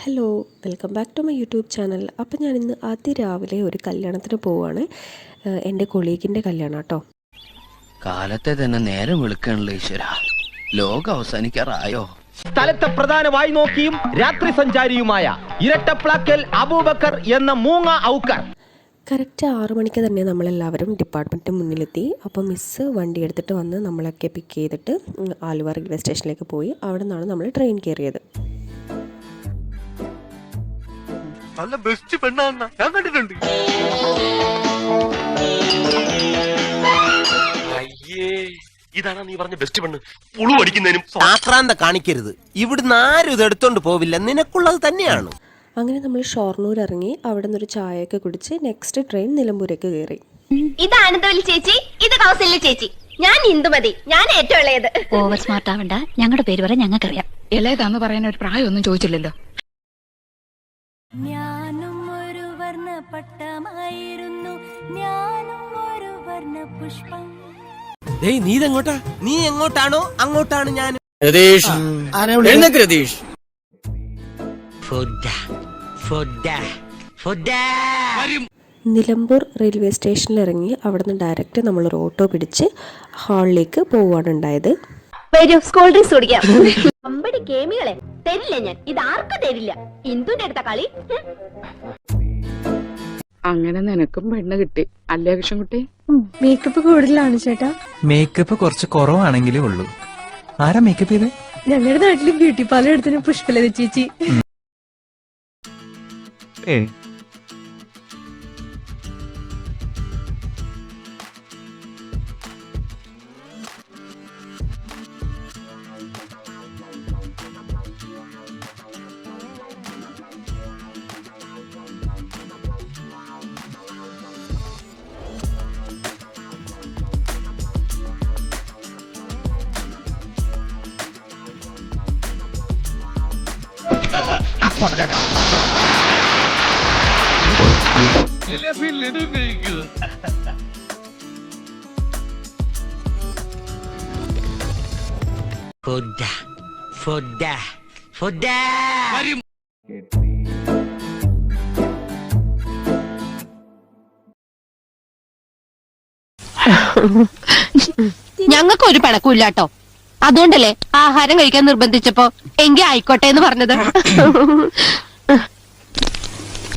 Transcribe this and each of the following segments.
Hello, welcome back to my YouTube channel. അപ്പോൾ ഞാനിന്ന് അതിരാവിലെ ഒരു കല്യാണത്തിന് പോവുകയാണ്. എൻ്റെ കൊളീഗിൻ്റെ കല്യാണം കേട്ടോ. കാലത്തെ തന്നെ നേരം വെളുക്കണല്ലോ ഈശ്വര. ലോകം അവസാനിക്കാറായോ? സ്ഥലത്തെ പ്രധാനമായി നോക്കിയും രാത്രി സഞ്ചാരിയുമായ ഇരട്ടപ്ലാക്കൽ അബൂബക്കർ എന്ന മൂങ്ങ ഔക്കർ കറക്റ്റ് 6 മണിക്ക് തന്നെ നമ്മളെല്ലാവരും ഡിപ്പാർട്ട്മെൻറ്റിന് മുന്നിലെത്തി. അപ്പോൾ മിസ്സ് വണ്ടി എടുത്തിട്ട് വന്ന് നമ്മളൊക്കെ പിക്ക് ചെയ്തിട്ട് ആലുവ റെയിൽവേ സ്റ്റേഷനിലേക്ക് പോയി. അവിടെ നിന്നാണ് നമ്മൾ ട്രെയിൻ കയറിയത്. നല്ല ബെസ്റ്റ് പെണ്ണാണ് ഞാൻ കണ്ടിട്ടുണ്ട്. അയ്യേ, ഇതാണ് നീ പറഞ്ഞ ബെസ്റ്റ് പെണ്ണ്. പുളു അടിക്കുന്നതിനും ആക്രാന്ത കാണിക്കരുത്. ഇവിടുന്ന് ആരും ഇത് എടുത്തോണ്ട് പോവില്ല, നിനക്കുള്ളത് തന്നെയാണ്. അങ്ങനെ നമ്മൾ ഷൊർണൂർ ഇറങ്ങി അവിടെ നിന്നൊരു ചായയൊക്കെ കുടിച്ച് നെക്സ്റ്റ് ട്രെയിൻ നിലമ്പൂരേക്ക് കയറി. ഇത് ആനന്ദവല്ലി ചേച്ചി, ഇത് കൗസല്യ ചേച്ചി, ഞാൻ ഇന്ദുമതി, ഞാൻ ഏറ്റവും ഇളയത്. ഓവർ സ്മാർട്ട് ആവണ്ട, ഞങ്ങളുടെ പേര് വരെ ഞങ്ങൾക്കറിയാം. ഇളയതാന്ന് പറയാൻ ഒരു പ്രായമൊന്നും ചോദിച്ചില്ലല്ലോ. ഞാനും ഒരു വർണ്ണ പട്ടമായിരുന്നു, ഞാനും ഒരു വർണ്ണ പുഷ്പം. നീ എങ്ങോട്ടാണോ അങ്ങോട്ടാണ് ഞാൻ. നിലമ്പൂർ റെയിൽവേ സ്റ്റേഷനിൽ ഇറങ്ങി അവിടെ നിന്ന് ഡയറക്റ്റ് നമ്മളൊരു ഓട്ടോ പിടിച്ച് ഹാളിലേക്ക് പോവുകയാണ് ഉണ്ടായത്. വരൂ, സ്കൂൾ ഡ്രിങ്ക്സ് കുടിക്കാം. അമ്പടി കേമികളെ തരില്ല ഞാൻ, ഇത് ആർക്കും തരില്ല. ഇന്ദുന്റെ അടുത്ത കളി. അങ്ങനെ നിനക്കും പെണ്ണ് കിട്ടി അല്ലേ കൃഷ്ണൻകുട്ടി? മേക്കപ്പ് കൂടുതലാണ് ചേട്ടാ. മേക്കപ്പ് കുറച്ച് കുറവാണെങ്കിലേ ഉള്ളൂ. ആരാ മേക്കപ്പ് ചെയ്ത്? ഞങ്ങളുടെ നാട്ടില് ബ്യൂട്ടി പാർലർ എടുത്തിന് പുഷ്പലത ചേച്ചി. ഞങ്ങൾക്ക് ഒരു പിണക്കൂല്ലാട്ടോ. അതുകൊണ്ടല്ലേ ആഹാരം കഴിക്കാൻ നിർബന്ധിച്ചപ്പോ എങ്കിൽ ആയിക്കോട്ടെ എന്ന് പറഞ്ഞത്.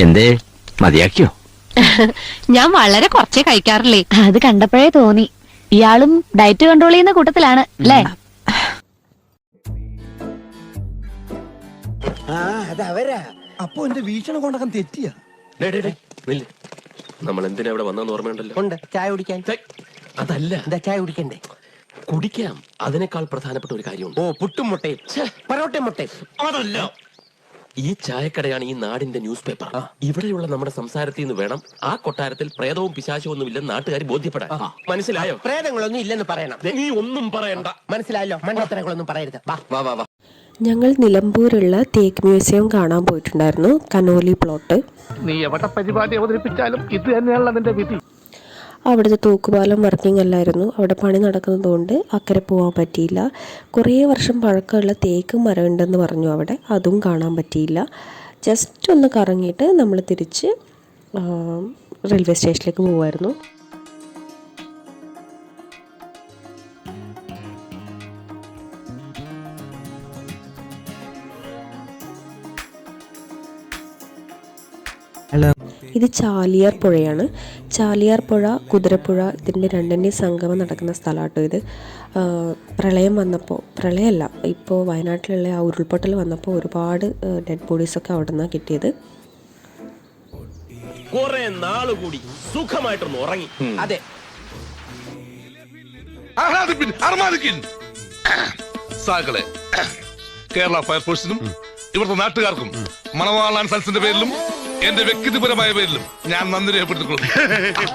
എന്തേ മതിയാക്കിയോ? ഞാൻ വളരെ കുറച്ചേ കഴിക്കാറില്ലേ. അത് കണ്ടപ്പോഴേ തോന്നി ഇയാളും ഡയറ്റ് കൺട്രോൾ ചെയ്യുന്ന കൂട്ടത്തിലാണ് അല്ലേ? അപ്പൊ എന്റെ വീക്ഷണം കൊണ്ടൊക്കെ തെറ്റിയാ. നമ്മൾ എന്തിനാ ഇവിടെ വന്നെന്ന് ഓർമ്മയുണ്ടല്ലോ. ഉണ്ട്, ചായ കുടിക്കാൻ. അതല്ല, എന്താ ചായ കുടിക്കണ്ടേ? കുടിക്കാം. അതിനേക്കാൾ പ്രധാനപ്പെട്ട ഒരു കാര്യമുണ്ട്. ഓ, പുട്ടും മുട്ടയും പൊറോട്ടയും മുട്ടയും. അതല്ല, ഈ ചായക്കടയാണ് ഈ നാടിന്റെ ന്യൂസ് പേപ്പർ. ഇവിടെയുള്ള നമ്മുടെ സംസാരത്തിൽ നിന്ന് വേണം ആ കൊട്ടാരത്തിൽ പ്രേതവും പിശാചവും ഒന്നുമില്ലെന്ന് നാട്ടുകാർ ബോധ്യപ്പെടാൻ. മനസ്സിലായോ? പ്രേതങ്ങളൊന്നും ഇല്ലെന്ന് പറയണം. നീ ഒന്നും പറയണ്ട. മനസ്സിലായല്ലോ? മണ്ടത്തരങ്ങളൊന്നും പറയരുത്. വാ വാ വാ. ഞങ്ങൾ നിലമ്പൂരുള്ള തേക്ക് മ്യൂസിയം കാണാൻ പോയിട്ടുണ്ടായിരുന്നു, കനോലി പ്ലോട്ട്. നീ എവിടെ പരിപാടി അവതരിപ്പിച്ചാലും ഇത് തന്നെയാണല്ലോ നിന്റെ വിധി. അവിടുത്തെ തൂക്കുപാലം വർക്കിംഗ് അല്ലായിരുന്നു. അവിടെ പണി നടക്കുന്നതുകൊണ്ട് അക്കരെ പോകാൻ പറ്റിയില്ല. കുറേ വർഷം പഴക്കമുള്ള തേക്ക് മരം ഉണ്ടെന്ന് പറഞ്ഞു അവിടെ, അതും കാണാൻ പറ്റിയില്ല. ജസ്റ്റ് ഒന്ന് കറങ്ങിയിട്ട് നമ്മൾ തിരിച്ച് റെയിൽവേ സ്റ്റേഷനിലേക്ക് പോകുമായിരുന്നു. ഇത് ചാലിയാർ പുഴയാണ്. ചാലിയാർ പുഴ, കുതിരപ്പുഴ, ഇതിൻ്റെ രണ്ടിൻ്റെയും സംഗമം നടക്കുന്ന സ്ഥലമാട്ടോ ഇത്. പ്രളയം വന്നപ്പോൾ, പ്രളയമല്ല, ഇപ്പോൾ വയനാട്ടിലുള്ള ആ ഉരുൾപൊട്ടൽ വന്നപ്പോൾ ഒരുപാട് ഡെഡ് ബോഡീസൊക്കെ അവിടെ നിന്നാണ് കിട്ടിയത്. കുറെ നാള് കൂടി സുഖമായിട്ടൊന്ന് ഉറങ്ങി. അതെ, കേരള ഫയർഫോഴ്സിനും ഇവിടുത്തെ നാട്ടുകാർക്കും മണവാളാൻ സൽസിന്റെ പേരിലും എന്റെ വ്യക്തിപരമായ പേരിലും ഞാൻ നന്ദി രേഖപ്പെടുത്തിക്കൊള്ളുന്നു.